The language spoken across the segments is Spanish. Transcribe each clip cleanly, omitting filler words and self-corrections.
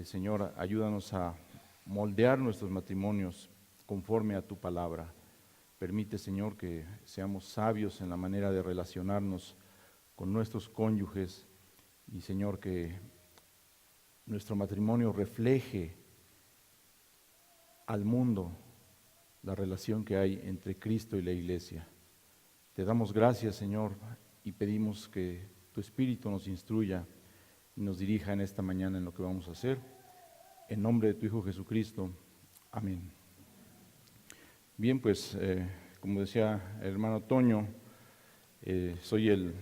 Señor, ayúdanos a moldear nuestros matrimonios conforme a tu palabra. Permite, Señor, que seamos sabios en la manera de relacionarnos con nuestros cónyuges y, Señor, que nuestro matrimonio refleje al mundo la relación que hay entre Cristo y la Iglesia. Te damos gracias, Señor, y pedimos que tu Espíritu nos instruya y nos dirija en esta mañana en lo que vamos a hacer. En nombre de tu Hijo Jesucristo. Amén. Bien, pues, como decía el hermano Toño, soy el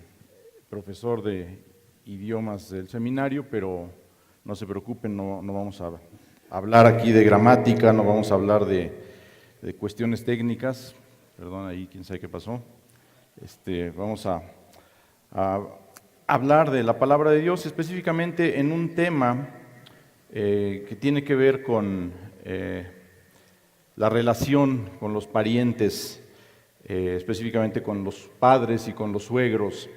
profesor de idiomas del seminario, pero no se preocupen, no vamos a hablar aquí de gramática, no vamos a hablar de cuestiones técnicas. Perdón, ahí quién sabe qué pasó. Vamos a hablar de la palabra de Dios, específicamente en un tema que tiene que ver con la relación con los parientes, específicamente con los padres y con los suegros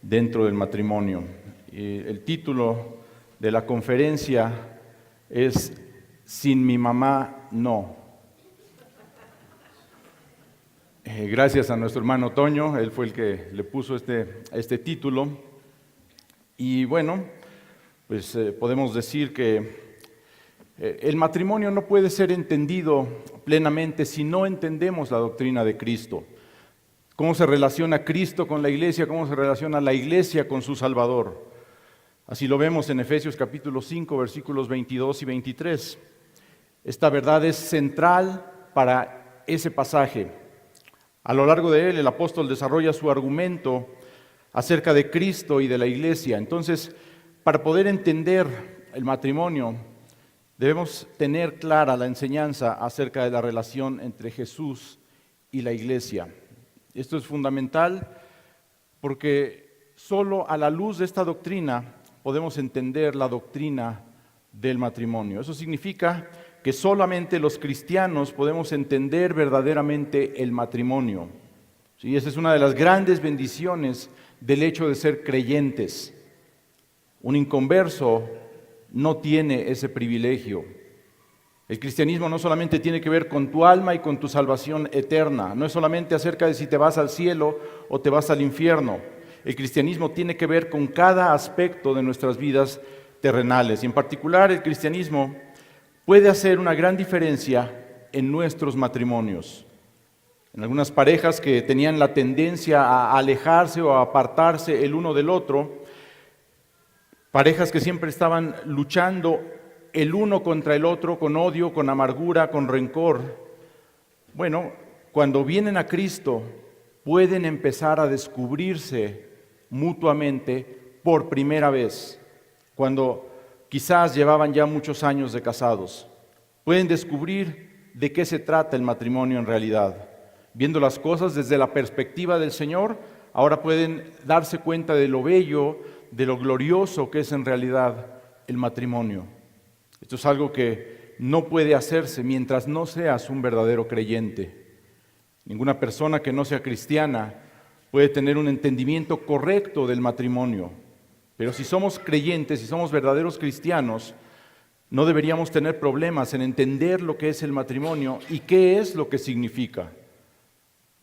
dentro del matrimonio. El título de la conferencia es Sin mi mamá no. Gracias a nuestro hermano Toño, él fue el que le puso este título. Y bueno, pues podemos decir que el matrimonio no puede ser entendido plenamente si no entendemos la doctrina de Cristo. Cómo se relaciona Cristo con la iglesia, cómo se relaciona la iglesia con su Salvador. Así lo vemos en Efesios capítulo 5, versículos 22 y 23. Esta verdad es central para ese pasaje. A lo largo de él, el apóstol desarrolla su argumento acerca de Cristo y de la iglesia. Entonces, para poder entender el matrimonio, debemos tener clara la enseñanza acerca de la relación entre Jesús y la iglesia. Esto es fundamental porque solo a la luz de esta doctrina podemos entender la doctrina del matrimonio. Eso significa que solamente los cristianos podemos entender verdaderamente el matrimonio. Sí, esa es una de las grandes bendiciones del hecho de ser creyentes. Un inconverso no tiene ese privilegio. El cristianismo no solamente tiene que ver con tu alma y con tu salvación eterna, no es solamente acerca de si te vas al cielo o te vas al infierno. El cristianismo tiene que ver con cada aspecto de nuestras vidas terrenales, y en particular el cristianismo puede hacer una gran diferencia en nuestros matrimonios. En algunas parejas que tenían la tendencia a alejarse o a apartarse el uno del otro, parejas que siempre estaban luchando el uno contra el otro con odio, con amargura, con rencor. Bueno, cuando vienen a Cristo pueden empezar a descubrirse mutuamente por primera vez, cuando quizás llevaban ya muchos años de casados. Pueden descubrir de qué se trata el matrimonio en realidad. Viendo las cosas desde la perspectiva del Señor, ahora pueden darse cuenta de lo bello, de lo glorioso que es en realidad el matrimonio. Esto es algo que no puede hacerse mientras no seas un verdadero creyente. Ninguna persona que no sea cristiana puede tener un entendimiento correcto del matrimonio. Pero si somos creyentes, si somos verdaderos cristianos, no deberíamos tener problemas en entender lo que es el matrimonio y qué es lo que significa.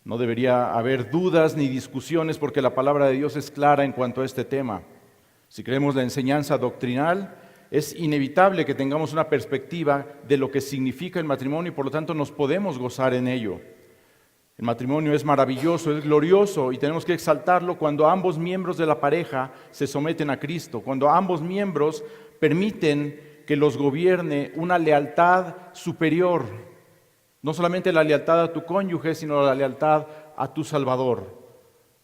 No debería haber dudas ni discusiones porque la palabra de Dios es clara en cuanto a este tema. Si creemos la enseñanza doctrinal, es inevitable que tengamos una perspectiva de lo que significa el matrimonio y por lo tanto nos podemos gozar en ello. El matrimonio es maravilloso, es glorioso y tenemos que exaltarlo cuando ambos miembros de la pareja se someten a Cristo, cuando ambos miembros permiten que los gobierne una lealtad superior. No solamente la lealtad a tu cónyuge, sino la lealtad a tu Salvador.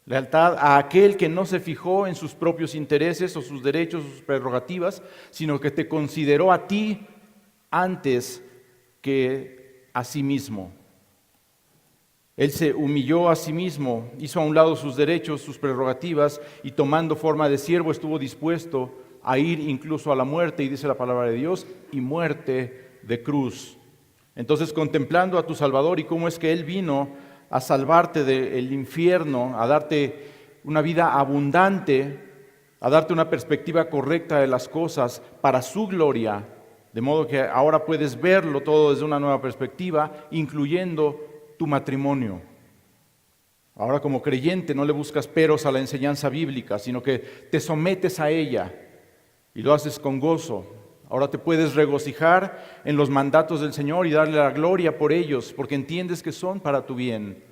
Lealtad a aquel que no se fijó en sus propios intereses o sus derechos o sus prerrogativas, sino que te consideró a ti antes que a sí mismo. Él se humilló a sí mismo, hizo a un lado sus derechos, sus prerrogativas, y tomando forma de siervo estuvo dispuesto a ir incluso a la muerte, y dice la palabra de Dios, y muerte de cruz. Entonces, contemplando a tu Salvador y cómo es que Él vino a salvarte del infierno, a darte una vida abundante, a darte una perspectiva correcta de las cosas para su gloria, De modo que ahora puedes verlo todo desde una nueva perspectiva, incluyendo tu matrimonio. Ahora como creyente no le buscas peros a la enseñanza bíblica, sino que te sometes a ella y lo haces con gozo. Ahora te puedes regocijar en los mandatos del Señor y darle la gloria por ellos, porque entiendes que son para tu bien.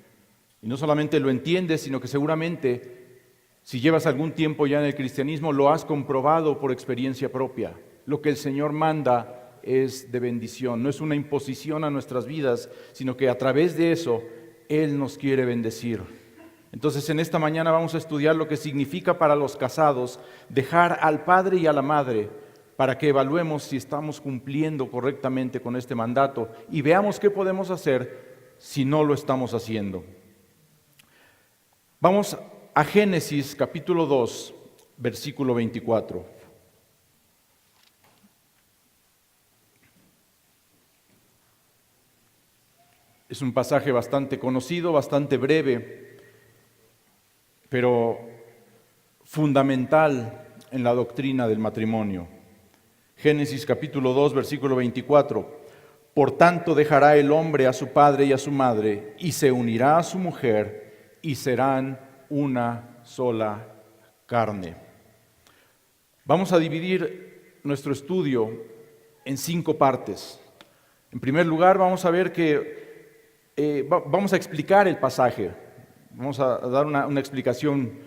Y no solamente lo entiendes, sino que seguramente, si llevas algún tiempo ya en el cristianismo, lo has comprobado por experiencia propia. Lo que el Señor manda es de bendición, no es una imposición a nuestras vidas, sino que a través de eso Él nos quiere bendecir. Entonces en esta mañana vamos a estudiar lo que significa para los casados dejar al padre y a la madre, para que evaluemos si estamos cumpliendo correctamente con este mandato y veamos qué podemos hacer si no lo estamos haciendo. Vamos a Génesis capítulo 2, versículo 24. Es un pasaje bastante conocido, bastante breve, pero fundamental en la doctrina del matrimonio. Génesis capítulo 2, versículo 24. Por tanto dejará el hombre a su padre y a su madre, y se unirá a su mujer, y serán una sola carne. Vamos a dividir nuestro estudio en 5 partes. En primer lugar, vamos a ver vamos a explicar el pasaje. Vamos a dar una explicación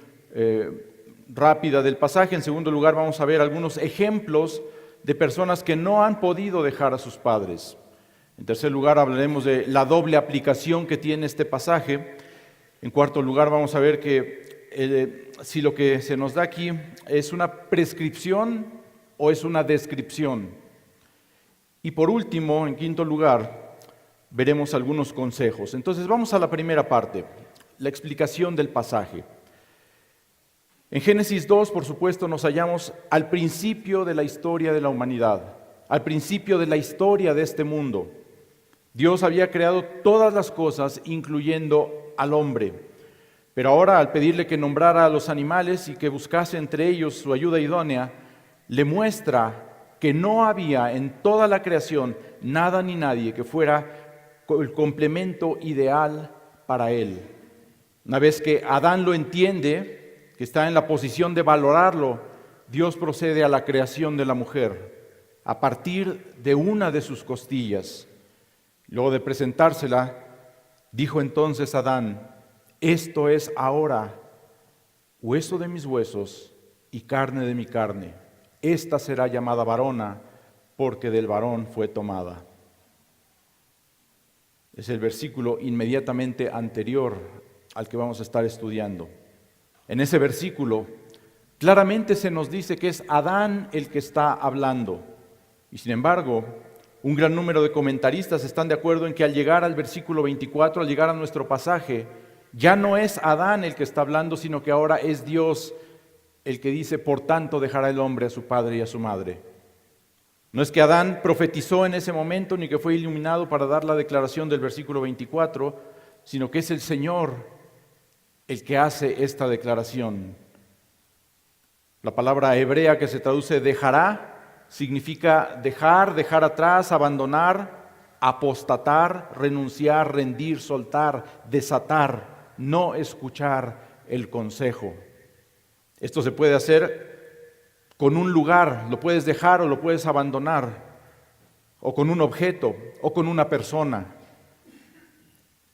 rápida del pasaje. En segundo lugar, vamos a ver algunos ejemplos de personas que no han podido dejar a sus padres. En tercer lugar, hablaremos de la doble aplicación que tiene este pasaje. En cuarto lugar, vamos a ver que si lo que se nos da aquí es una prescripción o es una descripción. Y por último, en quinto lugar, veremos algunos consejos. Entonces vamos a la primera parte, la explicación del pasaje. En Génesis 2, por supuesto, nos hallamos al principio de la historia de la humanidad, al principio de la historia de este mundo. Dios había creado todas las cosas, incluyendo al hombre. Pero ahora, al pedirle que nombrara a los animales y que buscase entre ellos su ayuda idónea, le muestra que no había en toda la creación nada ni nadie que fuera el complemento ideal para él. Una vez que Adán lo entiende, que está en la posición de valorarlo, Dios procede a la creación de la mujer a partir de una de sus costillas. Luego de presentársela, dijo entonces Adán: esto es ahora hueso de mis huesos y carne de mi carne. Esta será llamada varona, porque del varón fue tomada. Es el versículo inmediatamente anterior al que vamos a estar estudiando. En ese versículo claramente se nos dice que es Adán el que está hablando. Y sin embargo, un gran número de comentaristas están de acuerdo en que al llegar al versículo 24, al llegar a nuestro pasaje, ya no es Adán el que está hablando, sino que ahora es Dios el que dice: por tanto dejará el hombre a su padre y a su madre. No es que Adán profetizó en ese momento, ni que fue iluminado para dar la declaración del versículo 24, sino que es el Señor el que hace esta declaración. La palabra hebrea que se traduce dejará significa dejar, dejar atrás, abandonar, apostatar, renunciar, rendir, soltar, desatar, no escuchar el consejo. Esto se puede hacer con un lugar, lo puedes dejar o lo puedes abandonar, o con un objeto, o con una persona.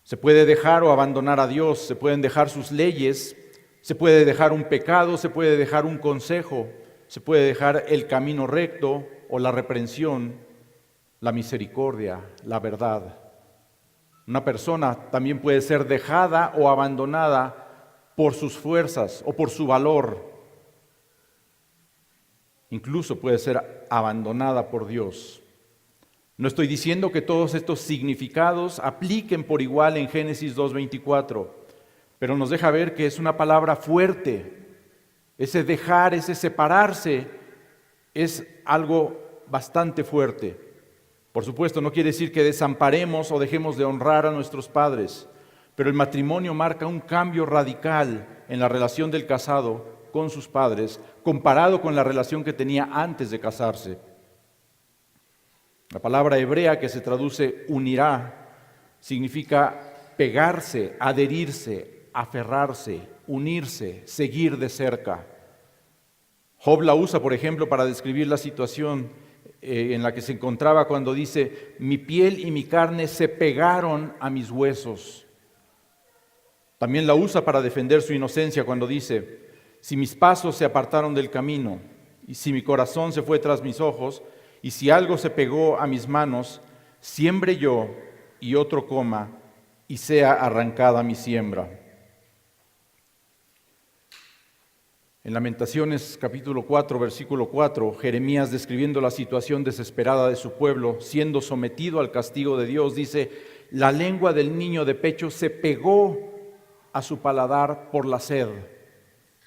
Se puede dejar o abandonar a Dios, se pueden dejar sus leyes, se puede dejar un pecado, se puede dejar un consejo, se puede dejar el camino recto o la reprensión, la misericordia, la verdad. Una persona también puede ser dejada o abandonada por sus fuerzas o por su valor. Incluso puede ser abandonada por Dios. No estoy diciendo que todos estos significados apliquen por igual en Génesis 2:24, pero nos deja ver que es una palabra fuerte. Ese dejar, ese separarse, es algo bastante fuerte. Por supuesto, no quiere decir que desamparemos o dejemos de honrar a nuestros padres, pero el matrimonio marca un cambio radical en la relación del casado con sus padres, comparado con la relación que tenía antes de casarse. La palabra hebrea que se traduce unirá significa pegarse, adherirse, aferrarse, unirse, seguir de cerca. Job la usa, por ejemplo, para describir la situación en la que se encontraba cuando dice: mi piel y mi carne se pegaron a mis huesos. También la usa para defender su inocencia cuando dice: si mis pasos se apartaron del camino, y si mi corazón se fue tras mis ojos, y si algo se pegó a mis manos, siembre yo y otro coma, y sea arrancada mi siembra. En Lamentaciones capítulo 4, versículo 4, Jeremías, describiendo la situación desesperada de su pueblo, siendo sometido al castigo de Dios, dice: la lengua del niño de pecho se pegó a su paladar por la sed.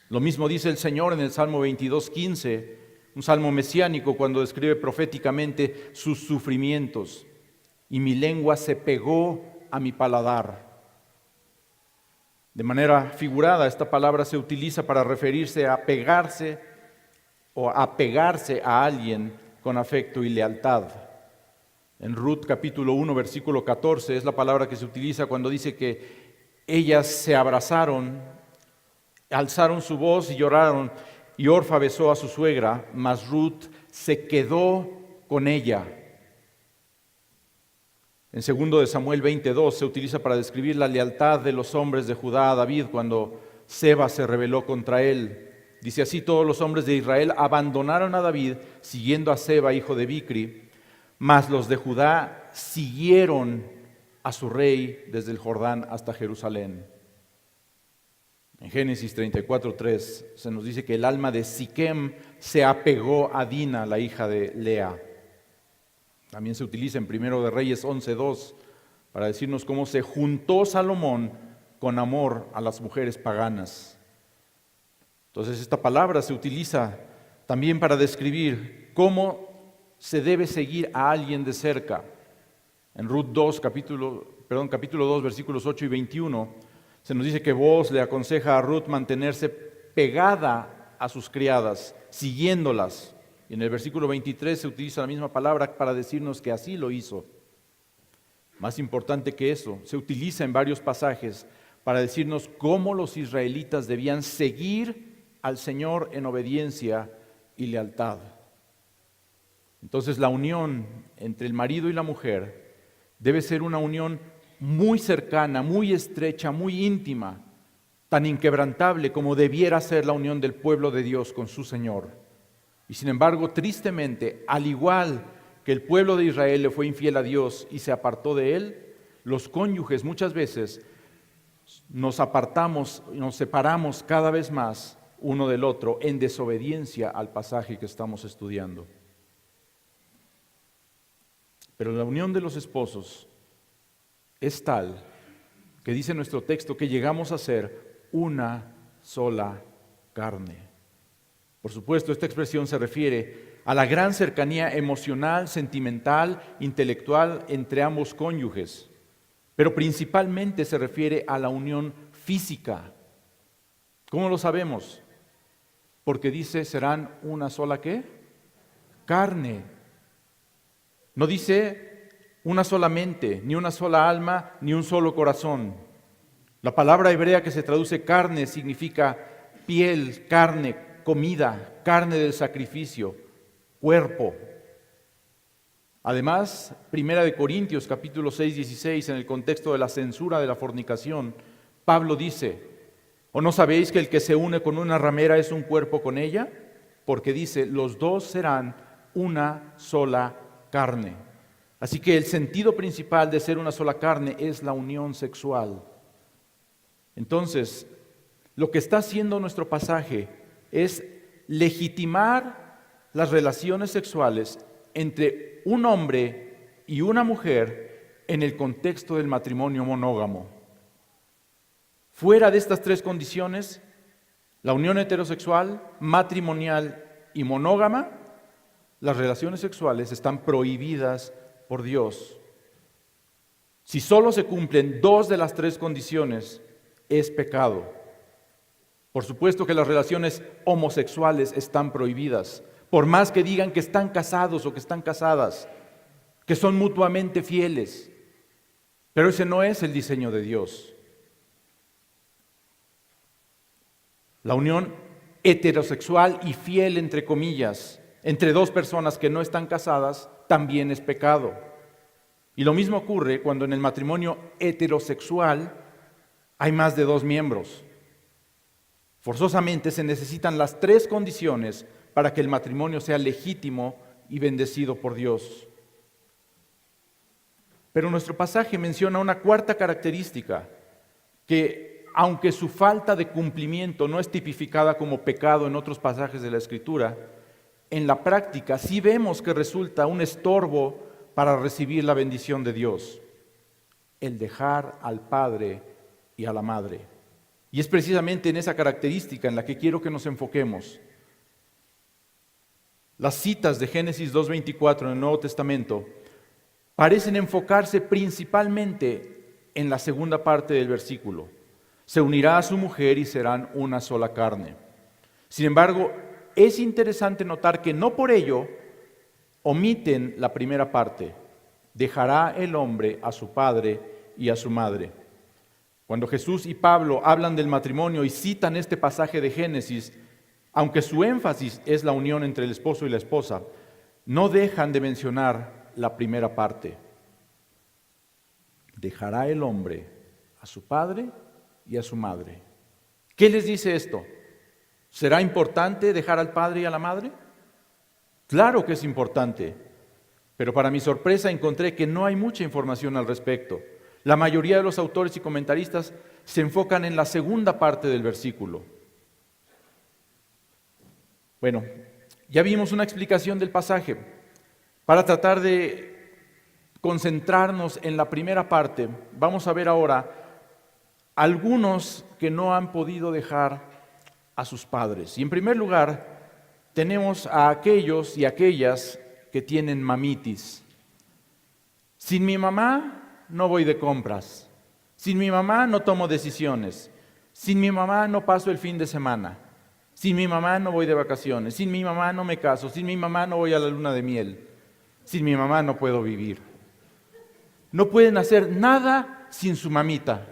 Lo mismo dice el Señor en el Salmo 22:15, un salmo mesiánico, cuando describe proféticamente sus sufrimientos. Y mi lengua se pegó a mi paladar. De manera figurada, esta palabra se utiliza para referirse a pegarse o a pegarse a alguien con afecto y lealtad. En Ruth capítulo 1, versículo 14, es la palabra que se utiliza cuando dice que ellas se abrazaron, alzaron su voz y lloraron, y Orfa besó a su suegra, mas Ruth se quedó con ella. En 2 de Samuel 22 se utiliza para describir la lealtad de los hombres de Judá a David cuando Seba se rebeló contra él. Dice así: todos los hombres de Israel abandonaron a David siguiendo a Seba, hijo de Bicri, mas los de Judá siguieron a su rey desde el Jordán hasta Jerusalén. En Génesis 34:3 se nos dice que el alma de Siquem se apegó a Dina, la hija de Lea. También se utiliza en 1 de Reyes 11:2 para decirnos cómo se juntó Salomón con amor a las mujeres paganas. Entonces esta palabra se utiliza también para describir cómo se debe seguir a alguien de cerca. En Ruth 2, capítulo 2, versículos 8 y 21, se nos dice que Booz le aconseja a Ruth mantenerse pegada a sus criadas, siguiéndolas. Y en el versículo 23 se utiliza la misma palabra para decirnos que así lo hizo. Más importante que eso, se utiliza en varios pasajes para decirnos cómo los israelitas debían seguir al Señor en obediencia y lealtad. Entonces la unión entre el marido y la mujer debe ser una unión muy cercana, muy estrecha, muy íntima, tan inquebrantable como debiera ser la unión del pueblo de Dios con su Señor. Y sin embargo, tristemente, al igual que el pueblo de Israel le fue infiel a Dios y se apartó de Él, los cónyuges muchas veces nos apartamos y nos separamos cada vez más uno del otro en desobediencia al pasaje que estamos estudiando. Pero la unión de los esposos es tal que dice nuestro texto que llegamos a ser una sola carne. Por supuesto, esta expresión se refiere a la gran cercanía emocional, sentimental, intelectual entre ambos cónyuges, pero principalmente se refiere a la unión física. ¿Cómo lo sabemos? Porque dice: serán una sola ¿qué? Carne. No dice una sola mente, ni una sola alma, ni un solo corazón. La palabra hebrea que se traduce carne significa piel, carne, comida, carne del sacrificio, cuerpo. Además, 1 de Corintios capítulo 6, 16, en el contexto de la censura de la fornicación, Pablo dice: ¿o no sabéis que el que se une con una ramera es un cuerpo con ella? Porque dice: los dos serán una sola carne. Así que el sentido principal de ser una sola carne es la unión sexual. Entonces, lo que está haciendo nuestro pasaje es legitimar las relaciones sexuales entre un hombre y una mujer en el contexto del matrimonio monógamo. Fuera de estas tres condiciones, la unión heterosexual, matrimonial y monógama, las relaciones sexuales están prohibidas por Dios. Si solo se cumplen dos de las tres condiciones, es pecado. Por supuesto que las relaciones homosexuales están prohibidas, por más que digan que están casados o que están casadas. que son mutuamente fieles. Pero ese no es el diseño de Dios. La unión heterosexual y fiel, entre comillas, entre dos personas que no están casadas, también es pecado. Y lo mismo ocurre cuando en el matrimonio heterosexual hay más de dos miembros. Forzosamente se necesitan las tres condiciones para que el matrimonio sea legítimo y bendecido por Dios. Pero nuestro pasaje menciona una cuarta característica que, aunque su falta de cumplimiento no es tipificada como pecado en otros pasajes de la Escritura, en la práctica sí vemos que resulta un estorbo para recibir la bendición de Dios: el dejar al padre y a la madre. Y es precisamente en esa característica en la que quiero que nos enfoquemos. Las citas de Génesis 2:24 en el Nuevo Testamento parecen enfocarse principalmente en la segunda parte del versículo. Se unirá a su mujer y serán una sola carne. Sin embargo, es interesante notar que no por ello omiten la primera parte: dejará el hombre a su padre y a su madre. Cuando Jesús y Pablo hablan del matrimonio y citan este pasaje de Génesis, aunque su énfasis es la unión entre el esposo y la esposa, no dejan de mencionar la primera parte. Dejará el hombre a su padre y a su madre. ¿Qué les dice esto? ¿Será importante dejar al padre y a la madre? Claro que es importante, pero para mi sorpresa encontré que no hay mucha información al respecto. La mayoría de los autores y comentaristas se enfocan en la segunda parte del versículo. Bueno, ya vimos una explicación del pasaje. Para tratar de concentrarnos en la primera parte, vamos a ver ahora algunos que no han podido dejar a sus padres. Y en primer lugar, tenemos a aquellos y aquellas que tienen mamitis. Sin mi mamá no voy de compras. Sin mi mamá no tomo decisiones. Sin mi mamá no paso el fin de semana. Sin mi mamá no voy de vacaciones. Sin mi mamá no me caso. Sin mi mamá no voy a la luna de miel. Sin mi mamá no puedo vivir. No pueden hacer nada sin su mamita.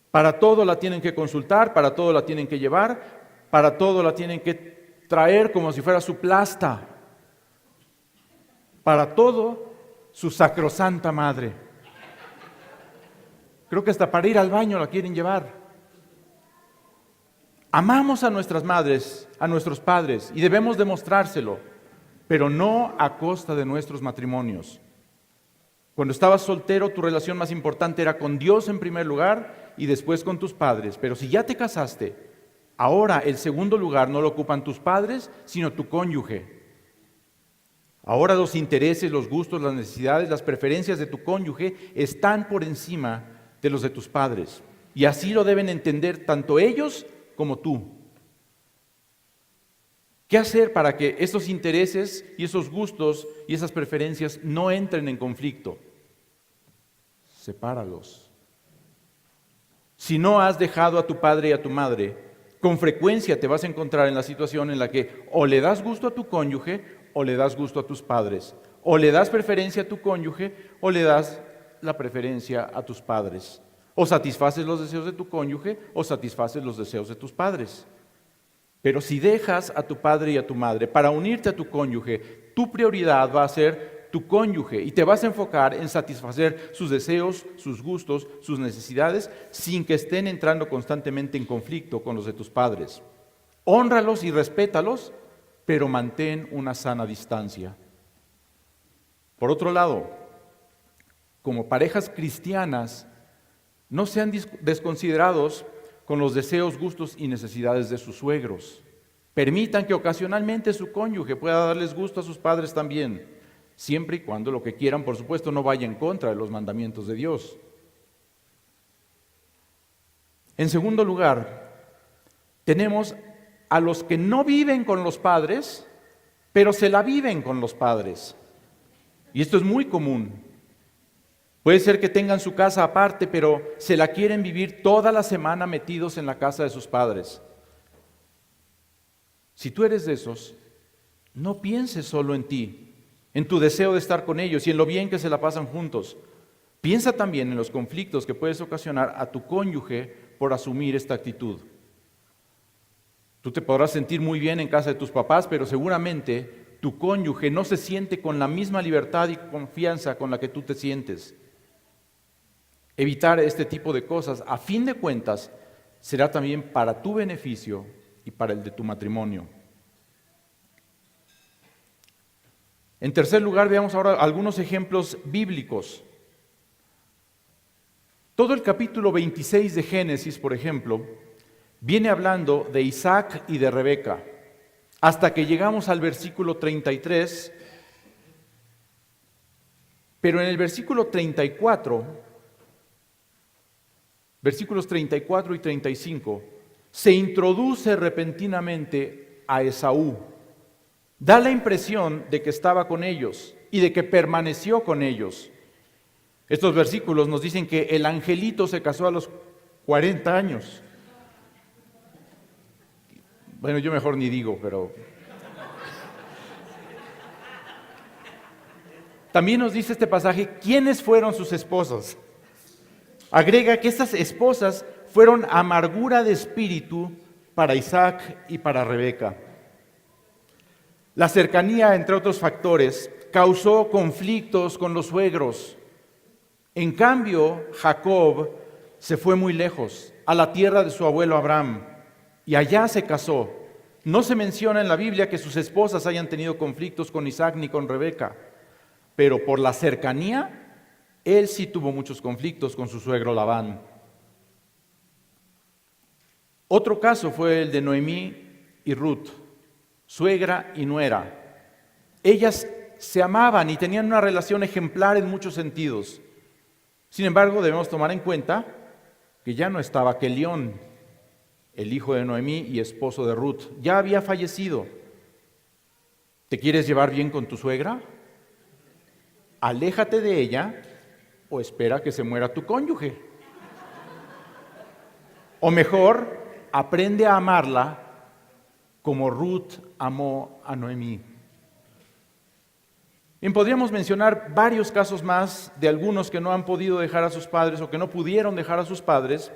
Para todo la tienen que consultar, para todo la tienen que llevar, para todo la tienen que traer como si fuera su plasta. Para todo, su sacrosanta madre. Creo que hasta para ir al baño la quieren llevar. Amamos a nuestras madres, a nuestros padres, y debemos demostrárselo, pero no a costa de nuestros matrimonios. Cuando estabas soltero, tu relación más importante era con Dios en primer lugar y después con tus padres. Pero si ya te casaste, ahora el segundo lugar no lo ocupan tus padres, sino tu cónyuge. Ahora los intereses, los gustos, las necesidades, las preferencias de tu cónyuge están por encima de los de tus padres. Y así lo deben entender tanto ellos como tú. ¿Qué hacer para que esos intereses y esos gustos y esas preferencias no entren en conflicto? Sepáralos. Si no has dejado a tu padre y a tu madre, con frecuencia te vas a encontrar en la situación en la que o le das gusto a tu cónyuge o le das gusto a tus padres, o le das preferencia a tu cónyuge o le das la preferencia a tus padres. O satisfaces los deseos de tu cónyuge o satisfaces los deseos de tus padres. Pero si dejas a tu padre y a tu madre para unirte a tu cónyuge, tu prioridad va a ser tu cónyuge y te vas a enfocar en satisfacer sus deseos, sus gustos, sus necesidades, sin que estén entrando constantemente en conflicto con los de tus padres. Hónralos y respétalos, pero mantén una sana distancia. Por otro lado, como parejas cristianas, no sean desconsiderados con los deseos, gustos y necesidades de sus suegros. Permitan que ocasionalmente su cónyuge pueda darles gusto a sus padres también, siempre y cuando lo que quieran, por supuesto, no vaya en contra de los mandamientos de Dios. En segundo lugar, tenemos a los que no viven con los padres, pero se la viven con los padres. Y esto es muy común. Puede ser que tengan su casa aparte, pero se la quieren vivir toda la semana metidos en la casa de sus padres. Si tú eres de esos, no pienses solo en ti. en tu deseo de estar con ellos y en lo bien que se la pasan juntos. Piensa también en los conflictos que puedes ocasionar a tu cónyuge por asumir esta actitud. Tú te podrás sentir muy bien en casa de tus papás, pero seguramente tu cónyuge no se siente con la misma libertad y confianza con la que tú te sientes. Evitar este tipo de cosas, a fin de cuentas, será también para tu beneficio y para el de tu matrimonio. En tercer lugar, veamos ahora algunos ejemplos bíblicos. Todo el capítulo 26 de Génesis, por ejemplo, viene hablando de Isaac y de Rebeca, hasta que llegamos al versículo 33, pero en el versículo 34, versículos 34 y 35, se introduce repentinamente a Esaú. Da la impresión de que estaba con ellos y de que permaneció con ellos. Estos versículos nos dicen que el angelito se casó a los 40 años. Bueno, yo mejor ni digo, pero... También nos dice este pasaje quiénes fueron sus esposas. Agrega que estas esposas fueron amargura de espíritu para Isaac y para Rebeca. La cercanía, entre otros factores, causó conflictos con los suegros. En cambio, Jacob se fue muy lejos, a la tierra de su abuelo Abraham, y allá se casó. No se menciona en la Biblia que sus esposas hayan tenido conflictos con Isaac ni con Rebeca, pero por la cercanía, él sí tuvo muchos conflictos con su suegro Labán. Otro caso fue el de Noemí y Ruth, suegra y nuera. Ellas se amaban y tenían una relación ejemplar en muchos sentidos. Sin embargo, debemos tomar en cuenta que ya no estaba Kelión, el hijo de Noemí y esposo de Ruth. Ya había fallecido. ¿Te quieres llevar bien con tu suegra? Aléjate de ella o espera que se muera tu cónyuge. O mejor, aprende a amarla como Ruth amó a Noemí. Bien, podríamos mencionar varios casos más de algunos que no han podido dejar a sus padres o que no pudieron dejar a sus padres,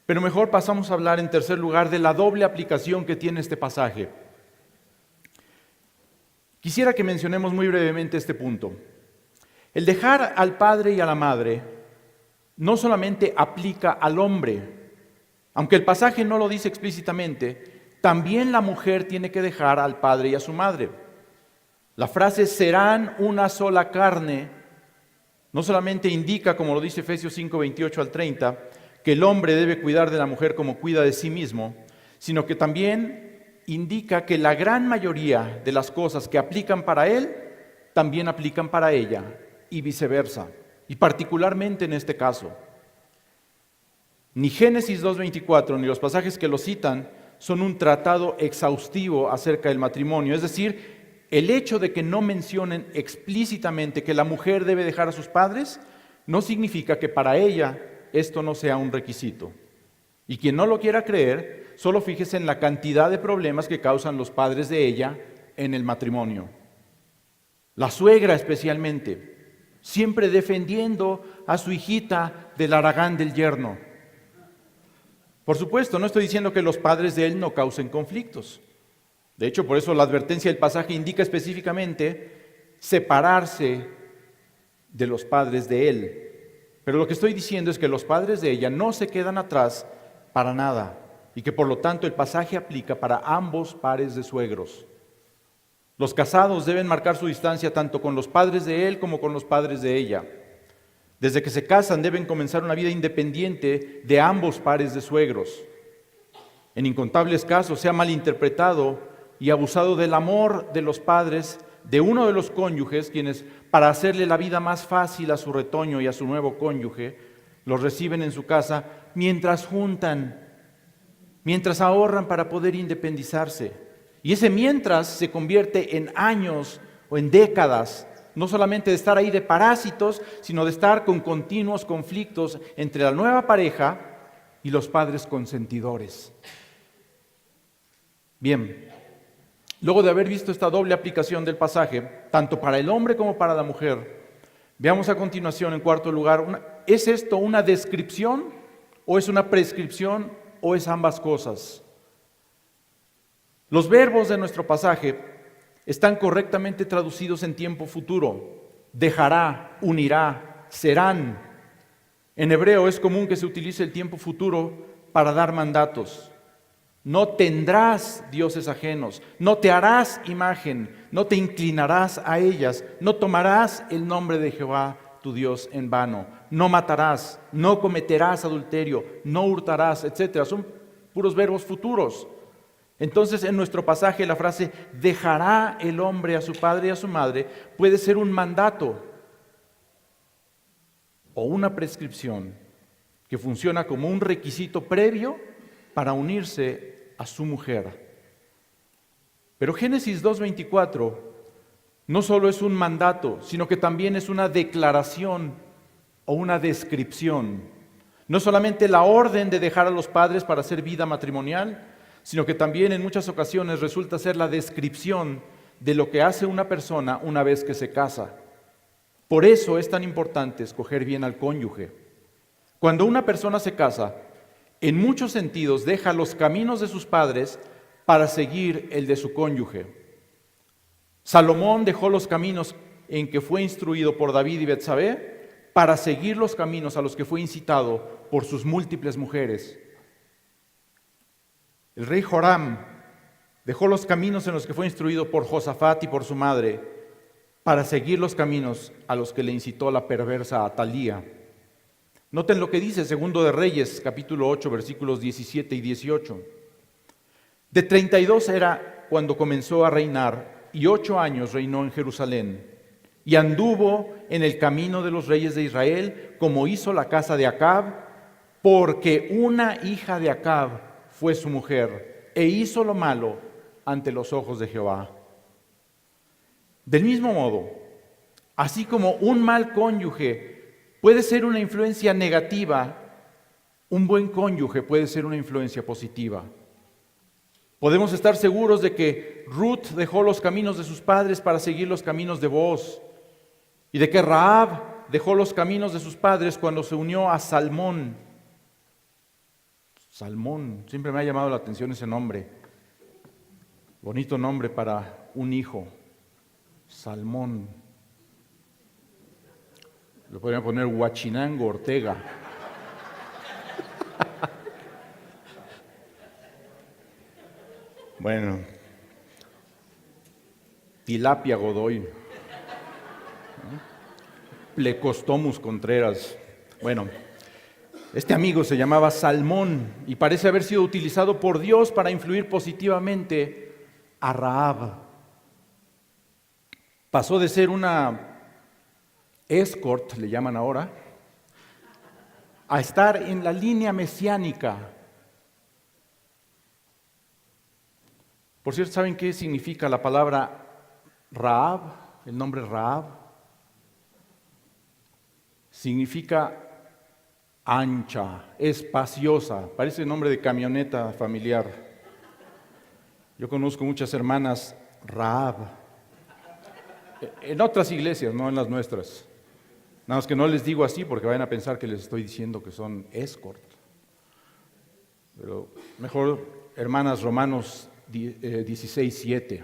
pero mejor pasamos a hablar en tercer lugar de la doble aplicación que tiene este pasaje. Quisiera que mencionemos muy brevemente este punto. El dejar al padre y a la madre no solamente aplica al hombre, aunque el pasaje no lo dice explícitamente, también la mujer tiene que dejar al padre y a su madre. La frase serán una sola carne no solamente indica, como lo dice Efesios 5, 28 al 30, que el hombre debe cuidar de la mujer como cuida de sí mismo, sino que también indica que la gran mayoría de las cosas que aplican para él, también aplican para ella y viceversa, y particularmente en este caso. Ni Génesis 2:24 ni los pasajes que lo citan son un tratado exhaustivo acerca del matrimonio. Es decir, el hecho de que no mencionen explícitamente que la mujer debe dejar a sus padres no significa que para ella esto no sea un requisito. Y quien no lo quiera creer, solo fíjese en la cantidad de problemas que causan los padres de ella en el matrimonio. La suegra especialmente, siempre defendiendo a su hijita del haragán del yerno. Por supuesto, no estoy diciendo que los padres de él no causen conflictos. De hecho, por eso la advertencia del pasaje indica específicamente separarse de los padres de él. Pero lo que estoy diciendo es que los padres de ella no se quedan atrás para nada y que por lo tanto el pasaje aplica para ambos pares de suegros. Los casados deben marcar su distancia tanto con los padres de él como con los padres de ella. Desde que se casan deben comenzar una vida independiente de ambos pares de suegros. En incontables casos se ha malinterpretado y abusado del amor de los padres de uno de los cónyuges, quienes para hacerle la vida más fácil a su retoño y a su nuevo cónyuge, los reciben en su casa mientras juntan, mientras ahorran para poder independizarse. Y ese mientras se convierte en años o en décadas, no solamente de estar ahí de parásitos, sino de estar con continuos conflictos entre la nueva pareja y los padres consentidores. Bien, Luego de haber visto esta doble aplicación del pasaje, tanto para el hombre como para la mujer, veamos a continuación, en cuarto lugar, ¿es esto una descripción o es una prescripción o es ambas cosas? Los verbos de nuestro pasaje están correctamente traducidos en tiempo futuro. Dejará, unirá, serán. En hebreo es común que se utilice el tiempo futuro para dar mandatos. No tendrás dioses ajenos, no te harás imagen, no te inclinarás a ellas, no tomarás el nombre de Jehová tu Dios en vano, no matarás, no cometerás adulterio, no hurtarás, etc. Son puros verbos futuros. Entonces, en nuestro pasaje, la frase dejará el hombre a su padre y a su madre puede ser un mandato o una prescripción que funciona como un requisito previo para unirse a su mujer. Pero Génesis 2:24 no solo es un mandato, sino que también es una declaración o una descripción. No solamente la orden de dejar a los padres para hacer vida matrimonial, sino que también en muchas ocasiones resulta ser la descripción de lo que hace una persona una vez que se casa. Por eso es tan importante escoger bien al cónyuge. Cuando una persona se casa, en muchos sentidos deja los caminos de sus padres para seguir el de su cónyuge. Salomón dejó los caminos en que fue instruido por David y Betsabé para seguir los caminos a los que fue incitado por sus múltiples mujeres. El rey Joram dejó los caminos en los que fue instruido por Josafat y por su madre para seguir los caminos a los que le incitó la perversa Atalía. Noten lo que dice Segundo de Reyes, capítulo 8, versículos 17 y 18. De 32 era cuando comenzó a reinar, y 8 años reinó en Jerusalén. Y anduvo en el camino de los reyes de Israel, como hizo la casa de Acab, porque una hija de Acab fue su mujer, e hizo lo malo ante los ojos de Jehová. Del mismo modo, así como un mal cónyuge puede ser una influencia negativa, un buen cónyuge puede ser una influencia positiva. Podemos estar seguros de que Ruth dejó los caminos de sus padres para seguir los caminos de Booz, y de que Rahab dejó los caminos de sus padres cuando se unió a Salmón. Salmón, siempre me ha llamado la atención ese nombre. Bonito nombre para un hijo. Salmón. Le podrían poner Huachinango Ortega. Bueno, Tilapia Godoy, Plecostomus Contreras. Bueno, este amigo se llamaba Salmón y parece haber sido utilizado por Dios para influir positivamente a Rahab. Pasó de ser una escort, le llaman ahora, a estar en la línea mesiánica. Por cierto, ¿saben qué significa la palabra Rahab? El nombre Rahab significa ancha, espaciosa, parece el nombre de camioneta familiar. Yo conozco muchas hermanas Rahab, en otras iglesias, no en las nuestras. Nada más que no les digo así porque vayan a pensar que les estoy diciendo que son escort. Pero mejor, hermanas, Romanos 16:7.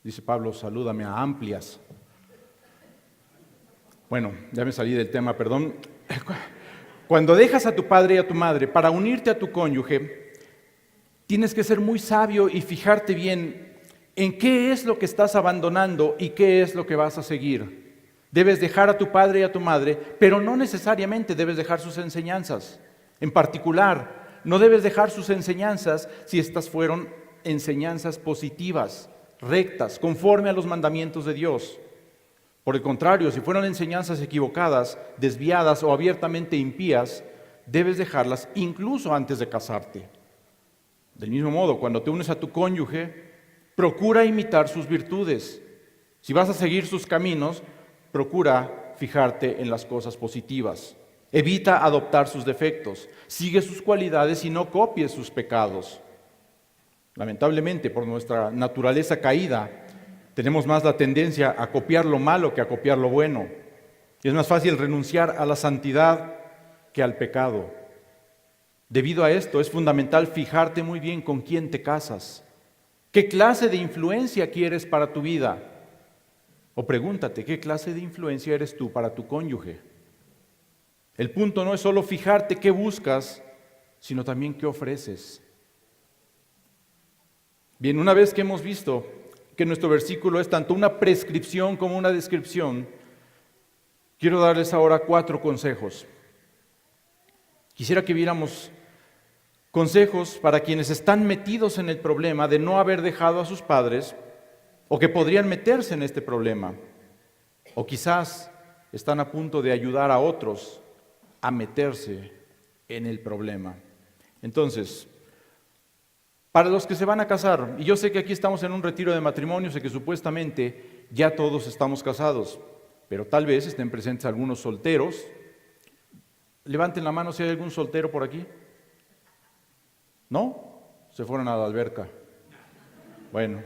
Dice Pablo, salúdame a amplias. Bueno, ya me salí del tema, perdón. Cuando dejas a tu padre y a tu madre para unirte a tu cónyuge, tienes que ser muy sabio y fijarte bien en qué es lo que estás abandonando y qué es lo que vas a seguir. Debes dejar a tu padre y a tu madre, pero no necesariamente debes dejar sus enseñanzas. En particular, no debes dejar sus enseñanzas si estas fueron enseñanzas positivas, rectas, conforme a los mandamientos de Dios. Por el contrario, si fueron enseñanzas equivocadas, desviadas o abiertamente impías, debes dejarlas incluso antes de casarte. Del mismo modo, cuando te unes a tu cónyuge, procura imitar sus virtudes. Si vas a seguir sus caminos, procura fijarte en las cosas positivas. Evita adoptar sus defectos. Sigue sus cualidades y no copies sus pecados. Lamentablemente, por nuestra naturaleza caída, tenemos más la tendencia a copiar lo malo que a copiar lo bueno. Y es más fácil renunciar a la santidad que al pecado. Debido a esto, es fundamental fijarte muy bien con quién te casas. ¿Qué clase de influencia quieres para tu vida? O pregúntate, ¿qué clase de influencia eres tú para tu cónyuge? El punto no es solo fijarte qué buscas, sino también qué ofreces. Bien, una vez que hemos visto que nuestro versículo es tanto una prescripción como una descripción, quiero darles ahora 4 consejos. Quisiera que viéramos consejos para quienes están metidos en el problema de no haber dejado a sus padres o que podrían meterse en este problema, o quizás están a punto de ayudar a otros a meterse en el problema. Entonces, para los que se van a casar, y yo sé que aquí estamos en un retiro de matrimonio, sé que supuestamente ya todos estamos casados, pero tal vez estén presentes algunos solteros. Levanten la mano si hay algún soltero por aquí. ¿No? Se fueron a la alberca. Bueno,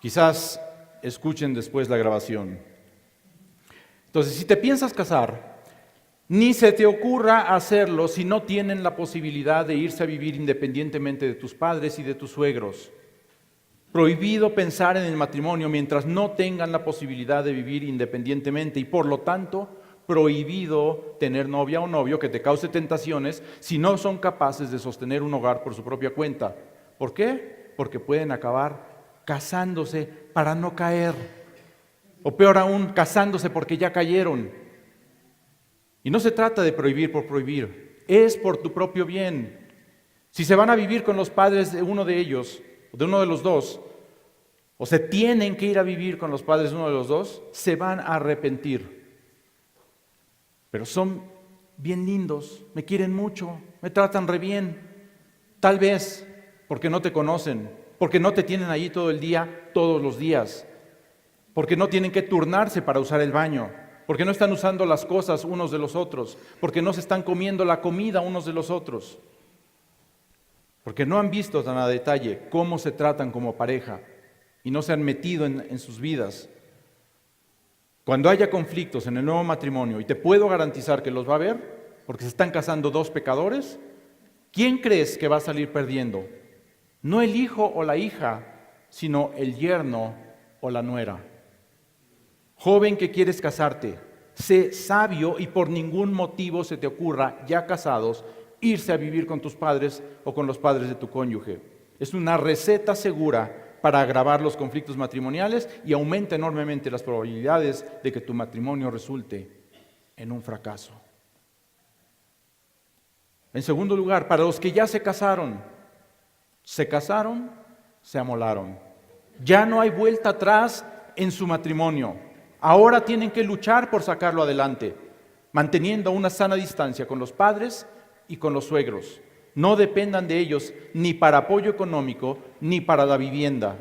quizás escuchen después la grabación. Entonces, si te piensas casar, ni se te ocurra hacerlo si no tienen la posibilidad de irse a vivir independientemente de tus padres y de tus suegros. Prohibido pensar en el matrimonio mientras no tengan la posibilidad de vivir independientemente y por lo tanto prohibido tener novia o novio que te cause tentaciones si no son capaces de sostener un hogar por su propia cuenta. ¿Por qué? Porque pueden acabar casándose para no caer, o peor aún, casándose porque ya cayeron. Y no se trata de prohibir por prohibir, es por tu propio bien. Si se van a vivir con los padres de uno de ellos, de uno de los dos, o se tienen que ir a vivir con los padres de uno de los dos, se van a arrepentir. Pero son bien lindos, me quieren mucho, me tratan re bien. Tal vez porque no te conocen, porque no te tienen allí todo el día, todos los días, porque no tienen que turnarse para usar el baño, porque no están usando las cosas unos de los otros, porque no se están comiendo la comida unos de los otros, porque no han visto tan a detalle cómo se tratan como pareja y no se han metido en sus vidas. Cuando haya conflictos en el nuevo matrimonio, y te puedo garantizar que los va a haber, porque se están casando dos pecadores, ¿quién crees que va a salir perdiendo? No el hijo o la hija, sino el yerno o la nuera. Joven que quieres casarte, sé sabio y por ningún motivo se te ocurra, ya casados, irse a vivir con tus padres o con los padres de tu cónyuge. Es una receta segura para agravar los conflictos matrimoniales y aumenta enormemente las probabilidades de que tu matrimonio resulte en un fracaso. En segundo lugar, para los que ya se casaron, se amolaron. Ya no hay vuelta atrás en su matrimonio. Ahora tienen que luchar por sacarlo adelante, manteniendo una sana distancia con los padres y con los suegros. No dependan de ellos ni para apoyo económico ni para la vivienda.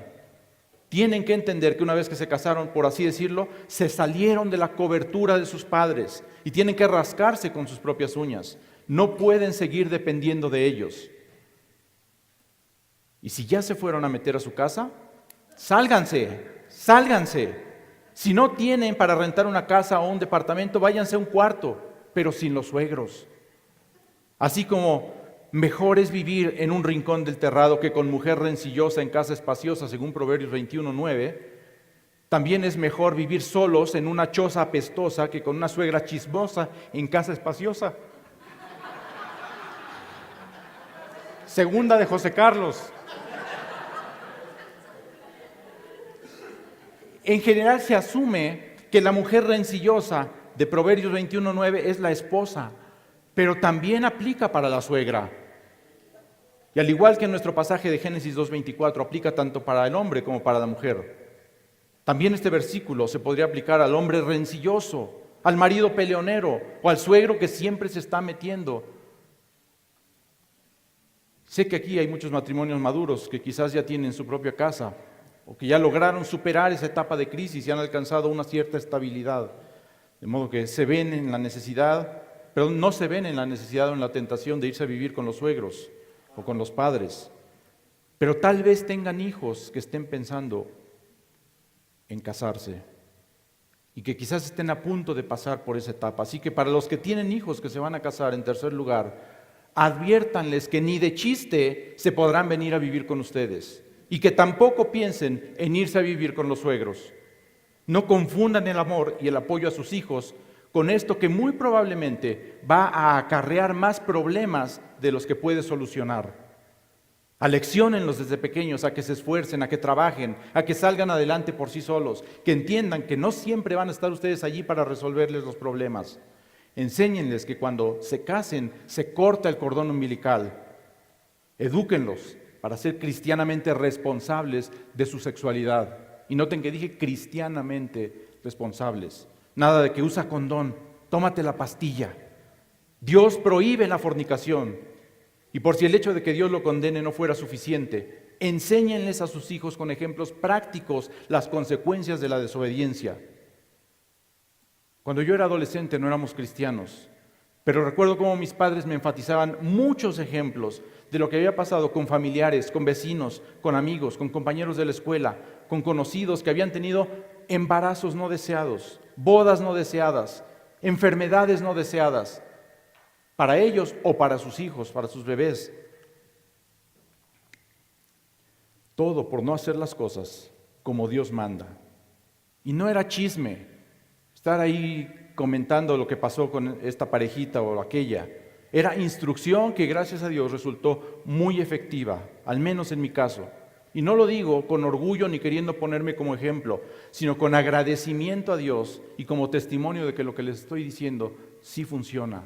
Tienen que entender que una vez que se casaron, por así decirlo, se salieron de la cobertura de sus padres y tienen que rascarse con sus propias uñas. No pueden seguir dependiendo de ellos. Y si ya se fueron a meter a su casa, sálganse. Si no tienen para rentar una casa o un departamento, váyanse a un cuarto, pero sin los suegros. Así como mejor es vivir en un rincón del terrado que con mujer rencillosa en casa espaciosa, según Proverbios 21:9, también es mejor vivir solos en una choza apestosa que con una suegra chismosa en casa espaciosa. Segunda de José Carlos. En general se asume que la mujer rencillosa de Proverbios 21:9 es la esposa, pero también aplica para la suegra. Y al igual que en nuestro pasaje de Génesis 2:24 aplica tanto para el hombre como para la mujer, también este versículo se podría aplicar al hombre rencilloso, al marido peleonero o al suegro que siempre se está metiendo. Sé que aquí hay muchos matrimonios maduros que quizás ya tienen su propia casa o que ya lograron superar esa etapa de crisis y han alcanzado una cierta estabilidad, de modo que se ven en la necesidad, pero no se ven en la necesidad o en la tentación de irse a vivir con los suegros o con los padres. pero tal vez tengan hijos que estén pensando en casarse y que quizás estén a punto de pasar por esa etapa. Así que para los que tienen hijos que se van a casar, en tercer lugar, adviértanles que ni de chiste se podrán venir a vivir con ustedes y que tampoco piensen en irse a vivir con los suegros. No confundan el amor y el apoyo a sus hijos con esto que muy probablemente va a acarrear más problemas de los que puede solucionar. Alecciónenlos desde pequeños a que se esfuercen, a que trabajen, a que salgan adelante por sí solos, que entiendan que no siempre van a estar ustedes allí para resolverles los problemas. Enséñenles que cuando se casen se corta el cordón umbilical. Edúquenlos para ser cristianamente responsables de su sexualidad. Y noten que dije cristianamente responsables. Nada de que usa condón, tómate la pastilla. Dios prohíbe la fornicación. Y por si el hecho de que Dios lo condene no fuera suficiente, enséñenles a sus hijos con ejemplos prácticos las consecuencias de la desobediencia. Cuando yo era adolescente no éramos cristianos, pero recuerdo cómo mis padres me enfatizaban muchos ejemplos de lo que había pasado con familiares, con vecinos, con amigos, con compañeros de la escuela, con conocidos que habían tenido embarazos no deseados, bodas no deseadas, enfermedades no deseadas, para ellos o para sus hijos, para sus bebés. Todo por no hacer las cosas como Dios manda. Y no era chisme, estar ahí comentando lo que pasó con esta parejita o aquella. Era instrucción que gracias a Dios resultó muy efectiva, al menos en mi caso. Y no lo digo con orgullo ni queriendo ponerme como ejemplo, sino con agradecimiento a Dios y como testimonio de que lo que les estoy diciendo sí funciona.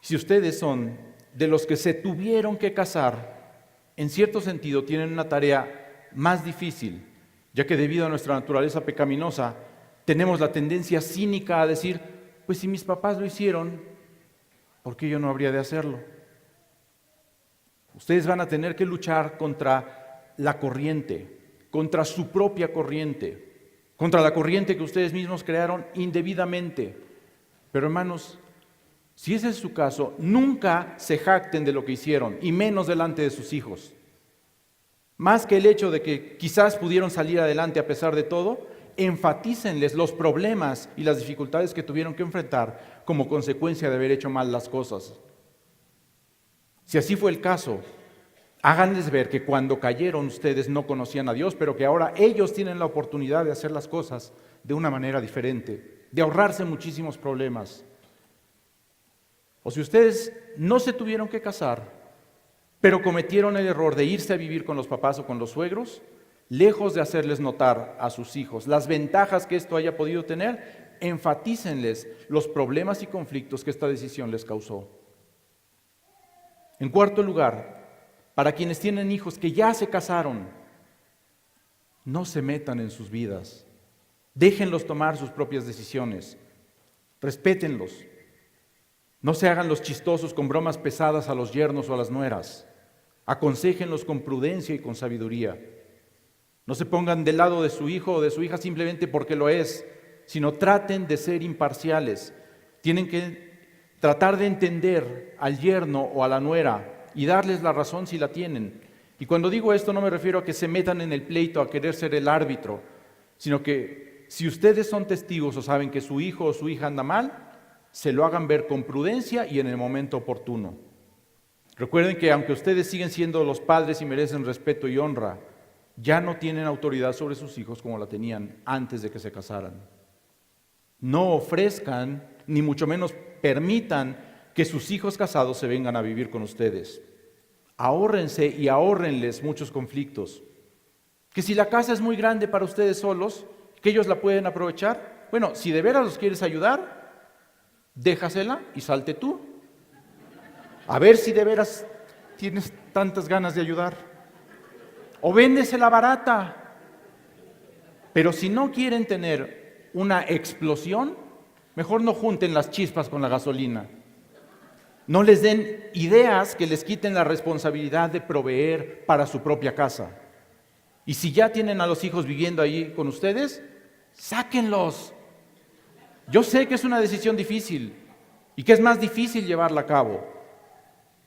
Si ustedes son de los que se tuvieron que casar, en cierto sentido tienen una tarea más difícil, ya que debido a nuestra naturaleza pecaminosa, tenemos la tendencia cínica a decir, pues si mis papás lo hicieron, ¿por qué yo no habría de hacerlo? Ustedes van a tener que luchar contra la corriente, contra su propia corriente, contra la corriente que ustedes mismos crearon indebidamente. Pero hermanos, si ese es su caso, nunca se jacten de lo que hicieron, y menos delante de sus hijos. Más que el hecho de que quizás pudieron salir adelante a pesar de todo, enfatícenles los problemas y las dificultades que tuvieron que enfrentar como consecuencia de haber hecho mal las cosas. Si así fue el caso, háganles ver que cuando cayeron ustedes no conocían a Dios, pero que ahora ellos tienen la oportunidad de hacer las cosas de una manera diferente, de ahorrarse muchísimos problemas. O si ustedes no se tuvieron que casar, pero cometieron el error de irse a vivir con los papás o con los suegros, lejos de hacerles notar a sus hijos las ventajas que esto haya podido tener, enfatícenles los problemas y conflictos que esta decisión les causó. En cuarto lugar, para quienes tienen hijos que ya se casaron, no se metan en sus vidas. Déjenlos tomar sus propias decisiones. Respétenlos. No se hagan los chistosos con bromas pesadas a los yernos o a las nueras. Aconséjenlos con prudencia y con sabiduría. No se pongan del lado de su hijo o de su hija simplemente porque lo es, sino traten de ser imparciales. Tienen que tratar de entender al yerno o a la nuera y darles la razón si la tienen. Y cuando digo esto no me refiero a que se metan en el pleito a querer ser el árbitro, sino que si ustedes son testigos o saben que su hijo o su hija anda mal, se lo hagan ver con prudencia y en el momento oportuno. Recuerden que aunque ustedes siguen siendo los padres y merecen respeto y honra, ya no tienen autoridad sobre sus hijos como la tenían antes de que se casaran. No ofrezcan, ni mucho menos permitan que sus hijos casados se vengan a vivir con ustedes. Ahórrense y ahórrenles muchos conflictos. Que si la casa es muy grande para ustedes solos, que ellos la pueden aprovechar. Bueno, si de veras los quieres ayudar, déjasela y salte tú. A ver si de veras tienes tantas ganas de ayudar. O véndesela barata. Pero si no quieren tener una explosión, mejor no junten las chispas con la gasolina. No les den ideas que les quiten la responsabilidad de proveer para su propia casa. Y si ya tienen a los hijos viviendo ahí con ustedes, sáquenlos. Yo sé que es una decisión difícil y que es más difícil llevarla a cabo,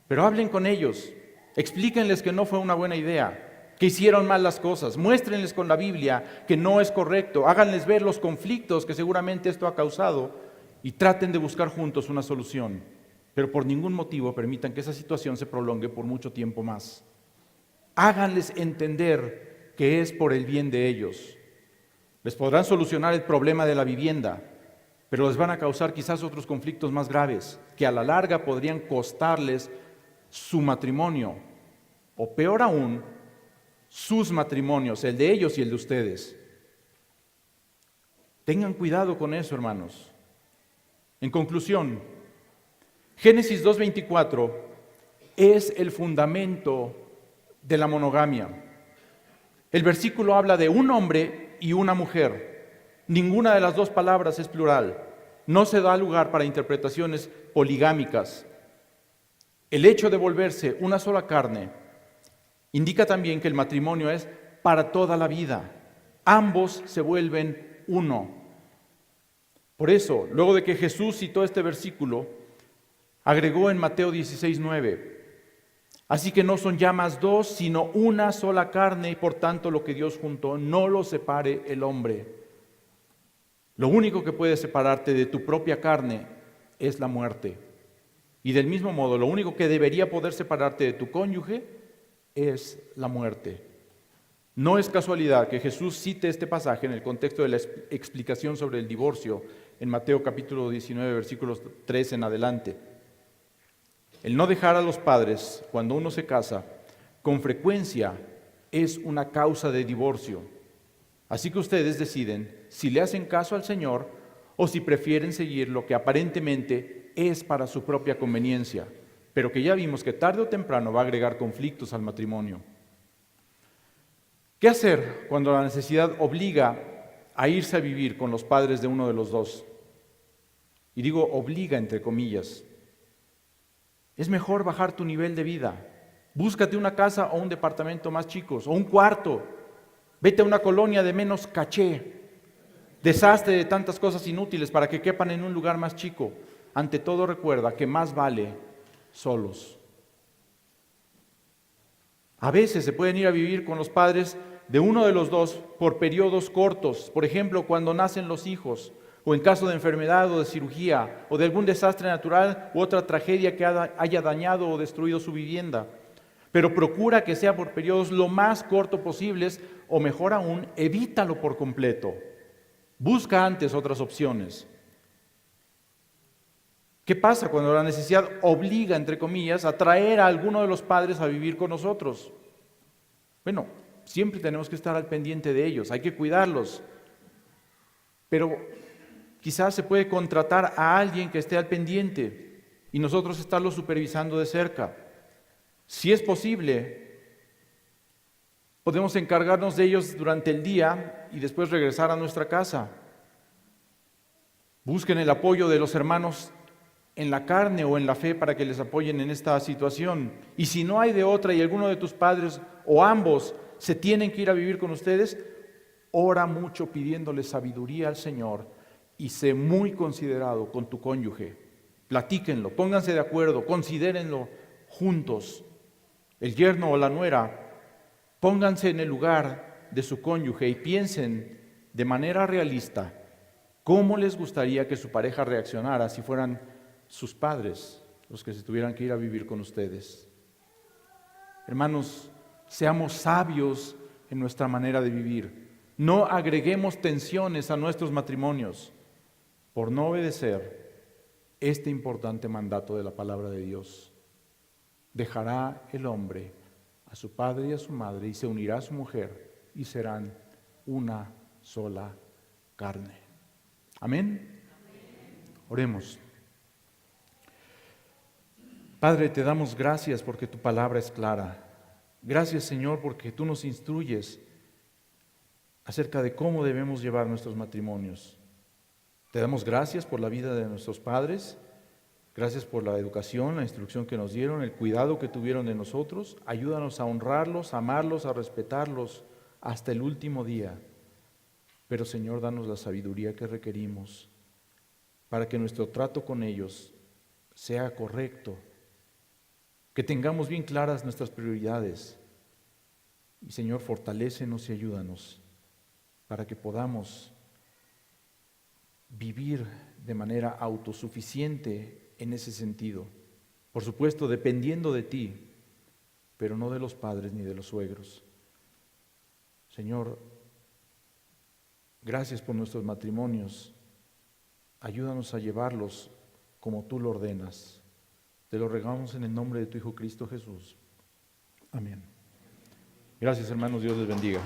pero hablen con ellos Explíquenles que no fue una buena idea, que hicieron mal las cosas. Muéstrenles con la Biblia que no es correcto. Háganles ver los conflictos que seguramente esto ha causado y traten de buscar juntos una solución. Pero por ningún motivo permitan que esa situación se prolongue por mucho tiempo más. Háganles entender que es por el bien de ellos. Les podrán solucionar el problema de la vivienda, pero les van a causar quizás otros conflictos más graves, que a la larga podrían costarles su matrimonio, o peor aún, sus matrimonios, el de ellos y el de ustedes. Tengan cuidado con eso, hermanos. En conclusión, Génesis 2:24 es el fundamento de la monogamia. El versículo habla de un hombre y una mujer. Ninguna de las dos palabras es plural. No se da lugar para interpretaciones poligámicas. El hecho de volverse una sola carne indica también que el matrimonio es para toda la vida. Ambos se vuelven uno. Por eso, luego de que Jesús citó este versículo, agregó en Mateo 16:9: así que no son ya más dos, sino una sola carne, y por tanto lo que Dios juntó, no lo separe el hombre. Lo único que puede separarte de tu propia carne es la muerte. Y del mismo modo, lo único que debería poder separarte de tu cónyuge es la muerte. No es casualidad que Jesús cite este pasaje en el contexto de la explicación sobre el divorcio en Mateo capítulo 19, versículos 3 en adelante. El no dejar a los padres cuando uno se casa, con frecuencia es una causa de divorcio. Así que ustedes deciden si le hacen caso al Señor o si prefieren seguir lo que aparentemente es para su propia conveniencia, pero que ya vimos que tarde o temprano va a agregar conflictos al matrimonio. ¿Qué hacer cuando la necesidad obliga a irse a vivir con los padres de uno de los dos? Y digo obliga entre comillas. Es mejor bajar tu nivel de vida. Búscate una casa o un departamento más chicos, o un cuarto. Vete a una colonia de menos caché. Deshazte de tantas cosas inútiles para que quepan en un lugar más chico. Ante todo, recuerda que más vale solos. A veces se pueden ir a vivir con los padres de uno de los dos por periodos cortos, por ejemplo, cuando nacen los hijos, o en caso de enfermedad o de cirugía, o de algún desastre natural u otra tragedia que haya dañado o destruido su vivienda. Pero procura que sea por periodos lo más corto posibles, o mejor aún, evítalo por completo. Busca antes otras opciones. ¿Qué pasa cuando la necesidad obliga, entre comillas, a traer a alguno de los padres a vivir con nosotros? Bueno, siempre tenemos que estar al pendiente de ellos, hay que cuidarlos. Pero quizás se puede contratar a alguien que esté al pendiente y nosotros estarlos supervisando de cerca. Si es posible, podemos encargarnos de ellos durante el día y después regresar a nuestra casa. Busquen el apoyo de los hermanos en la carne o en la fe para que les apoyen en esta situación. Y si no hay de otra y alguno de tus padres o ambos se tienen que ir a vivir con ustedes, ora mucho pidiéndole sabiduría al Señor y sé muy considerado con tu cónyuge. Platíquenlo, pónganse de acuerdo, considérenlo juntos. El yerno o la nuera, pónganse en el lugar de su cónyuge y piensen de manera realista cómo les gustaría que su pareja reaccionara si fueran sus padres los que se tuvieran que ir a vivir con ustedes. Hermanos, seamos sabios en nuestra manera de vivir. No agreguemos tensiones a nuestros matrimonios por no obedecer este importante mandato de la palabra de Dios. Dejará el hombre a su padre y a su madre y se unirá a su mujer y serán una sola carne. Amén. Oremos. Padre, te damos gracias porque tu palabra es clara. Gracias, Señor, porque tú nos instruyes acerca de cómo debemos llevar nuestros matrimonios. Te damos gracias por la vida de nuestros padres, gracias por la educación, la instrucción que nos dieron, el cuidado que tuvieron de nosotros. Ayúdanos a honrarlos, a amarlos, a respetarlos hasta el último día. Pero, Señor, danos la sabiduría que requerimos para que nuestro trato con ellos sea correcto, que tengamos bien claras nuestras prioridades. Y Señor, fortalécenos y ayúdanos para que podamos vivir de manera autosuficiente en ese sentido. Por supuesto, dependiendo de ti, pero no de los padres ni de los suegros. Señor, gracias por nuestros matrimonios. Ayúdanos a llevarlos como tú lo ordenas. Te lo rogamos en el nombre de tu Hijo Cristo Jesús. Amén. Gracias, hermanos. Dios les bendiga.